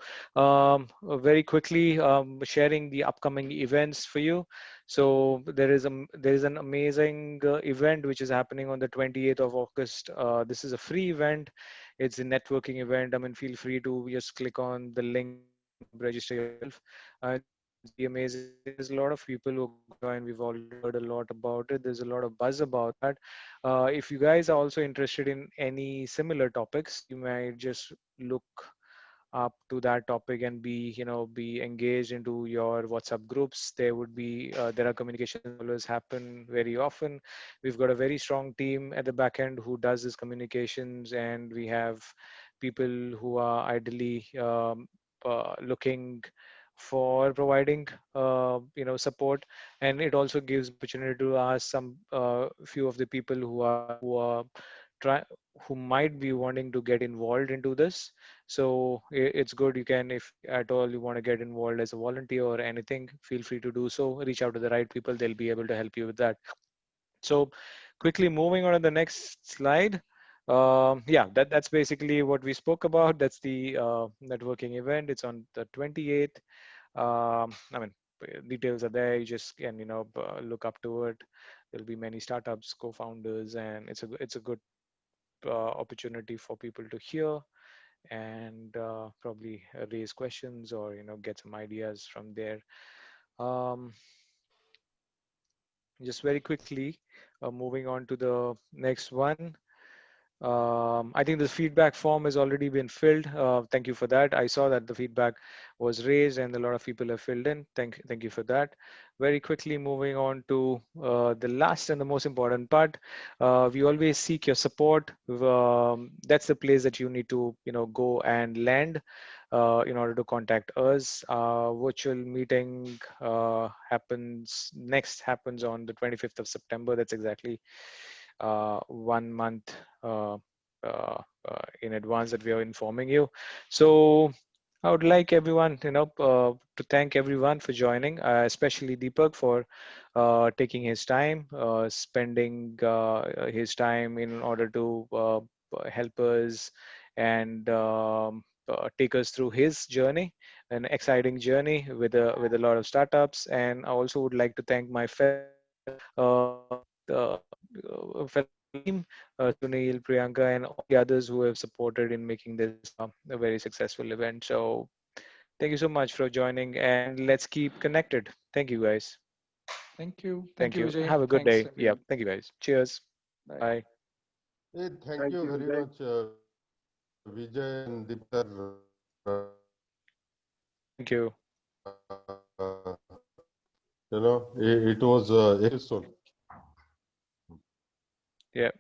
[SPEAKER 1] very quickly, sharing the upcoming events for you. So there is an amazing event which is happening on the 28th of August. This is a free event. It's a networking event. I mean, feel free to just click on the link and register yourself. It's going to be amazing. I think there's a lot of people who are going to join. We've already heard a lot about it. There's a lot of buzz about that. If you guys are also interested in any similar topics, you might just look up to that topic and be engaged into your WhatsApp groups. There are communications that always happen very often. We've got a very strong team at the back end who does this communications, and we have people who are ideally looking for providing support. And it also gives opportunity to ask some few of the people who are try who might be wanting to get involved into this. So it's good. You can, if at all you want to get involved as a volunteer or anything, feel free to do so. Reach out to the right people, they'll be able to help you with that. So quickly moving on to the next slide. Yeah, that's basically what we spoke about. That's the networking event. It's on the 28th. I mean, details are there. You just can look up to it. There'll be many startups, co-founders, and it's a good opportunity for people to hear and probably raise questions or get some ideas from there. Um, just very quickly, moving on to the next one. I think the feedback form has already been filled. Thank you for that. I saw that the feedback was raised and a lot of people have filled in. Thank you for that. Very quickly, moving on to the last and the most important part. We always seek your support. That's the place that you need to, go and land in order to contact us. Virtual meeting happens on the 25th of September. That's exactly 1 month uh, in advance that we are informing you. So I would like everyone, to thank everyone for joining, especially Deepak for taking his time, spending his time in order to help us and take us through his journey, an exciting journey with a lot of startups. And I also would like to thank my fellow team, Sunil, Priyanka, and all the others who have supported in making this a very successful event. So thank you so much for joining, and let's keep connected. Thank you, guys.
[SPEAKER 2] Thank you. Thank
[SPEAKER 1] Thank
[SPEAKER 2] you,
[SPEAKER 1] you.
[SPEAKER 2] Vijay.
[SPEAKER 1] Have a good
[SPEAKER 2] Thanks,
[SPEAKER 1] day. Yeah.
[SPEAKER 2] everyone.
[SPEAKER 1] Thank you, guys. Cheers.
[SPEAKER 2] Bye.
[SPEAKER 1] Bye.
[SPEAKER 3] Hey, thank
[SPEAKER 4] Thank
[SPEAKER 3] you
[SPEAKER 4] you,
[SPEAKER 3] very
[SPEAKER 4] Vijay.
[SPEAKER 3] much, Vijay and Deepak sir.
[SPEAKER 1] Thank you.
[SPEAKER 3] It was extremely soon.
[SPEAKER 1] Yeah.